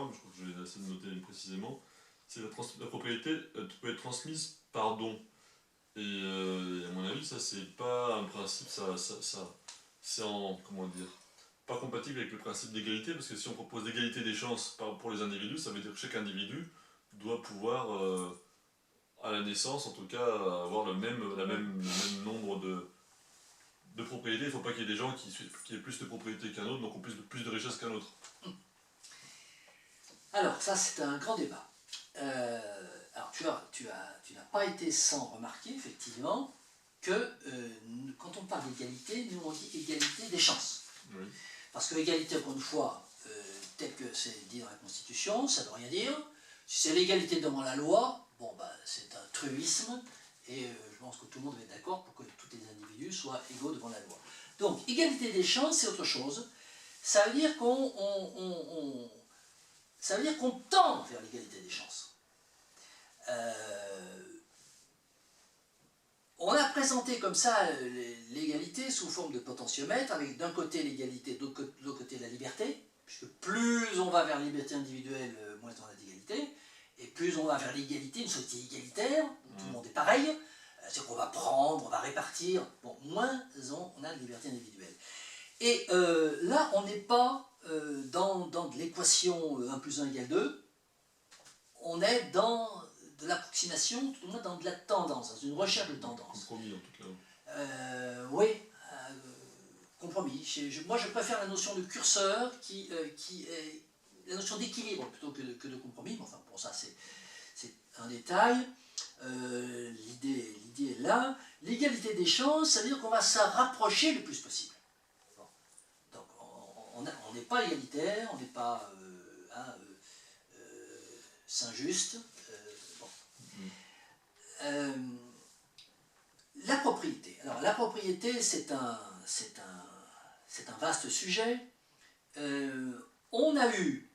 mais je crois que je vais essayer de noter précisément, c'est la propriété peut être transmise par don. Et à mon avis, ça c'est pas un principe, c'est en, comment dire, pas compatible avec le principe d'égalité, parce que si on propose l'égalité des chances pour les individus, ça veut dire que chaque individu doit pouvoir, à la naissance en tout cas, avoir le même nombre de propriétés. Il ne faut pas qu'il y ait des gens qui aient plus de propriétés qu'un autre, donc ont plus de richesse qu'un autre. Alors, ça c'est un grand débat. Alors, tu n'as pas été sans remarquer, effectivement, que quand on parle d'égalité, nous on dit égalité des chances. Oui. Parce que l'égalité, encore une fois, tel que c'est dit dans la Constitution, ça ne veut rien dire. Si c'est l'égalité devant la loi, bon, bah, c'est un truisme, et je pense que tout le monde va être d'accord pour que tous les individus soient égaux devant la loi. Donc, égalité des chances, c'est autre chose. Ça veut dire qu'on tend vers l'égalité des chances. On a présenté comme ça l'égalité sous forme de potentiomètre, avec d'un côté l'égalité, de l'autre côté la liberté, puisque plus on va vers la liberté individuelle, moins on a d'égalité, et plus on va vers l'égalité, une société égalitaire, où tout le monde est pareil, c'est qu'on va prendre, on va répartir, bon, moins on a de liberté individuelle. Et là, on n'est pas dans de l'équation 1 plus 1 égale 2, on est dans de l'approximation, tout au moins dans de la tendance, dans une recherche de tendance. Compromis en tout cas. Oui, compromis. Moi je préfère la notion de curseur qui est la notion d'équilibre plutôt que de compromis, mais enfin pour ça c'est un détail. L'idée est là. L'égalité des chances, ça veut dire qu'on va s'en rapprocher le plus possible. Bon. Donc on n'est pas égalitaire, on n'est pas Saint-Just. La propriété. Alors la propriété, c'est un vaste sujet. On a eu,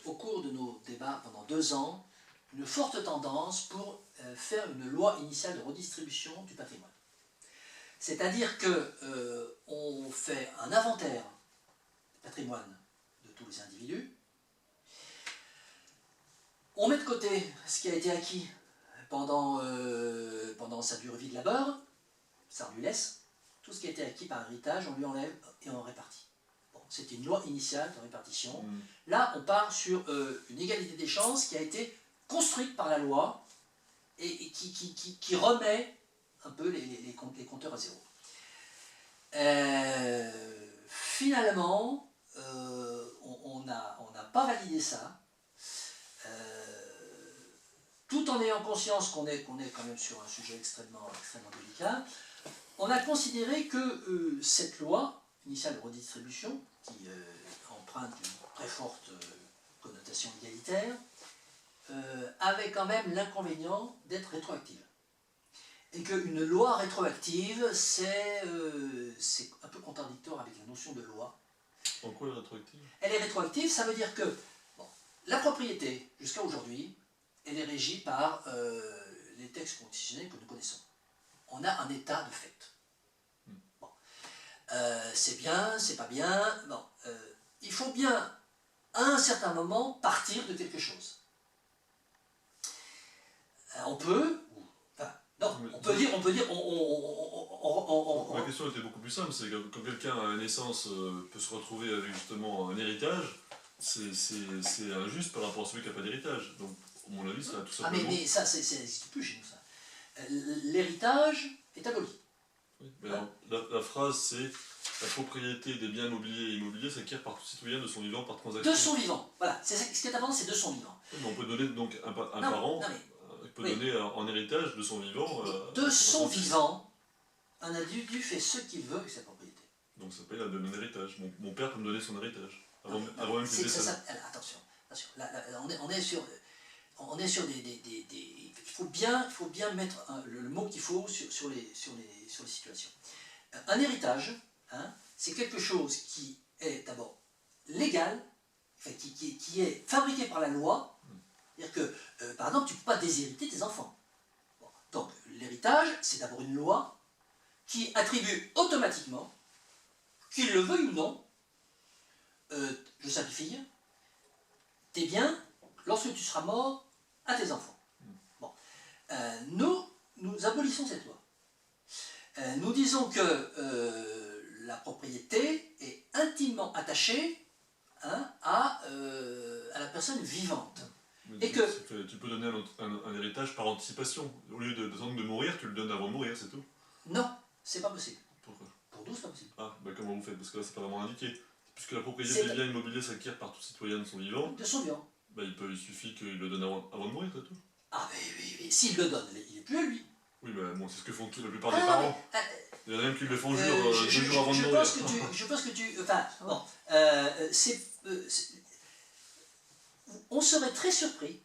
au cours de nos débats pendant 2 ans, une forte tendance pour faire une loi initiale de redistribution du patrimoine. C'est-à-dire qu'on fait un inventaire du patrimoine de tous les individus. On met de côté ce qui a été acquis pendant sa durée de vie de labeur, ça on lui laisse. Tout ce qui a été acquis par héritage, on lui enlève et on répartit. Bon, c'était une loi initiale de répartition. Là, on part sur une égalité des chances qui a été construite par la loi et qui remet un peu les compteurs à zéro. Finalement, on n'a pas validé ça. Tout en ayant conscience qu'on est quand même sur un sujet extrêmement délicat, on a considéré que cette loi initiale de redistribution, qui emprunte une très forte connotation égalitaire, avait quand même l'inconvénient d'être rétroactive. Et qu'une loi rétroactive, c'est un peu contradictoire avec la notion de loi. En quoi elle est rétroactive? Elle est rétroactive, ça veut dire que la propriété, jusqu'à aujourd'hui, elle est régie par les textes constitutionnels que nous connaissons. On a un état de fait. Bon. C'est bien, c'est pas bien. Bon. Il faut bien, à un certain moment, partir de quelque chose. On peut... Non, on peut dire... Ma question était beaucoup plus simple, c'est que quand quelqu'un à la naissance peut se retrouver avec justement un héritage, c'est injuste par rapport à celui qui n'a pas d'héritage. Donc, à mon avis, ça a tout simplement... mais ça, ça n'existe plus chez nous, ça. L'héritage est aboli. Oui, mais alors, la phrase, c'est la propriété des biens mobiliers et immobiliers s'acquiert par tout citoyen de son vivant par transaction. De son vivant, voilà. Ce qui est important, c'est de son vivant. Oui, mais on peut donner donc un parent, il peut donner en héritage de son vivant... de son vivant, un individu fait ce qu'il veut avec sa propriété. Donc ça s'appelle un héritage. Mon père peut me donner son héritage. Avant même qu'il décède. Attention. Là, on est sur des... Il faut bien mettre le mot qu'il faut sur les situations. Un héritage, c'est quelque chose qui est d'abord légal, enfin, qui est fabriqué par la loi. C'est-à-dire que, par exemple, tu ne peux pas déshériter tes enfants. Bon. Donc, l'héritage, c'est d'abord une loi qui attribue automatiquement, qu'il le veuille ou non, je simplifie, tes biens, lorsque tu seras mort, à tes enfants. Bon. Nous abolissons cette loi. Nous disons que la propriété est intimement attachée, hein, à la personne vivante. Mais Et que tu peux donner un héritage par anticipation. Au lieu d'attendre de mourir, tu le donnes avant de mourir, c'est tout. non, c'est pas possible. Pourquoi? Pour nous, c'est pas possible. Ah, bah comment vous faites? Parce que là, c'est pas vraiment indiqué. Puisque la propriété C'est- des biens immobiliers s'acquiert par tout citoyen de son vivant, De son vivant. bah il suffit qu'il le donne avant de mourir, c'est tout. Ah, mais s'il le donne, il n'est plus à lui. Oui, bah bon, c'est ce que font la plupart des Ah, parents. mais, Il y en a même qui le font je, deux jours avant de mourir. je pense que tu... Enfin, bon, on serait très surpris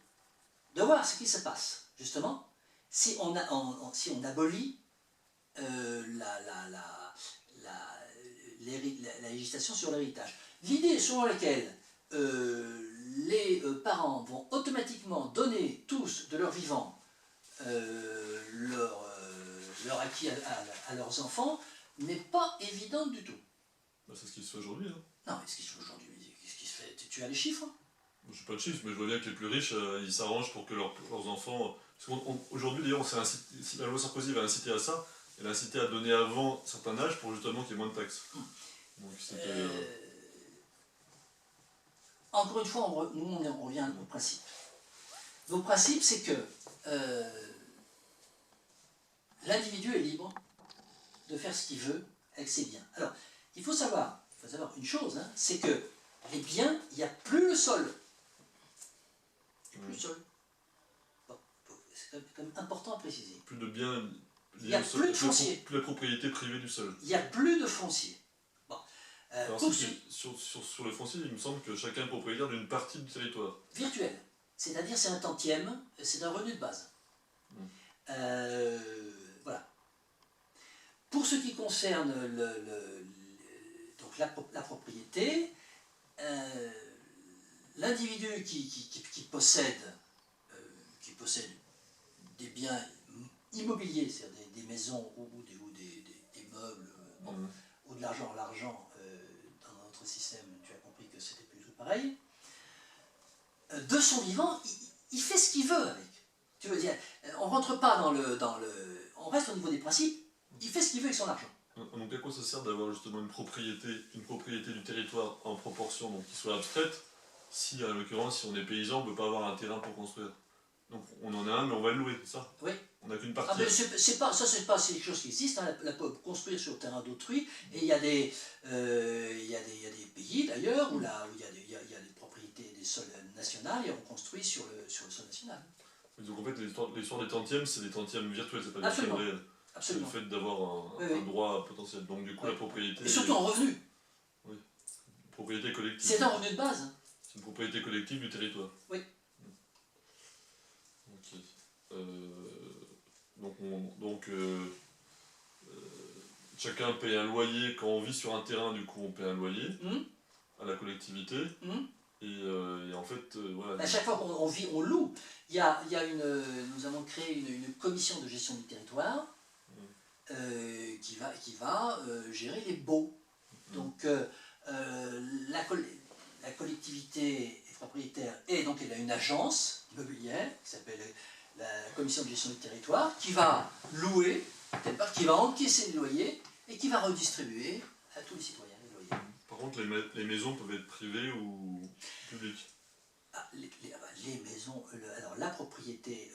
de voir ce qui se passe, justement, si on abolit la législation sur l'héritage. L'idée selon laquelle les parents vont automatiquement donner tous de leur vivant leur acquis à leurs enfants n'est pas évidente du tout. Bah, c'est ce qui se fait aujourd'hui. Hein. Non, mais ce qui se fait aujourd'hui, qu'est-ce qui se fait? Tu as les chiffres? Je n'ai pas de chiffres, mais je vois bien que les plus riches, ils s'arrangent pour que leurs enfants... Aujourd'hui, d'ailleurs, la loi Sarkozy va inciter à ça. Elle a incité à donner avant un certain âge pour justement qu'il y ait moins de taxes. Donc, encore une fois, on revient au principe. Le principe, c'est que l'individu est libre de faire ce qu'il veut avec ses biens. Alors, il faut savoir une chose, hein, c'est que les biens, il n'y a plus le sol. Il n'y a plus le sol. Bon, c'est quand même important à préciser. Plus de biens il n'y a plus de foncier. Plus la propriété privée du sol. Il n'y a plus de foncier. Bon. Alors, sur le foncier, il me semble que chacun est propriétaire d'une partie du territoire. Virtuel. C'est-à-dire c'est un tantième, c'est un revenu de base. Voilà. Pour ce qui concerne donc la propriété, l'individu qui possède des biens immobiliers, c'est-à-dire des maisons ou des meubles, ou de l'argent, dans notre système, tu as compris que c'était plutôt pareil, de son vivant, il fait ce qu'il veut avec. Tu veux dire, on ne rentre pas on reste au niveau des principes, il fait ce qu'il veut avec son argent. Donc à quoi ça sert d'avoir justement une propriété du territoire en proportion, donc qui soit abstraite, si en l'occurrence, si on est paysan, on ne peut pas avoir un terrain pour construire. Donc on en a un, mais on va le louer, c'est ça? Oui. On n'a qu'une partie. Ah, mais c'est pas quelque chose qui existe, hein, construire sur le terrain d'autrui, et il y a des pays d'ailleurs où il y a des propriétés des sols nationaux et on construit sur le sol national. Donc en fait, l'histoire des tantièmes, c'est des tantièmes virtuels, c'est pas des Absolument. tantièmes réels. C'est le fait d'avoir un droit potentiel. Donc du coup, la propriété... Et surtout en revenu. Oui. Propriété collective. C'est un revenu de base. C'est une propriété collective du territoire. Oui. Ok. Donc chacun paye un loyer. Quand on vit sur un terrain, du coup, on paye un loyer à la collectivité. Et en fait, voilà. À chaque fois qu'on vit, on loue. Nous avons créé une commission de gestion du territoire qui va gérer les baux. Donc la collectivité est propriétaire et donc elle a une agence immobilière qui s'appelle la commission de gestion du territoire qui va louer, qui va encaisser le loyer et qui va redistribuer à tous les citoyens les loyers. Par contre, les maisons peuvent être privées ou publiques? Les maisons, alors la propriété,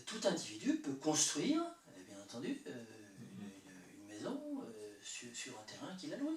tout individu peut construire, bien entendu, une maison sur un terrain qu'il a loué.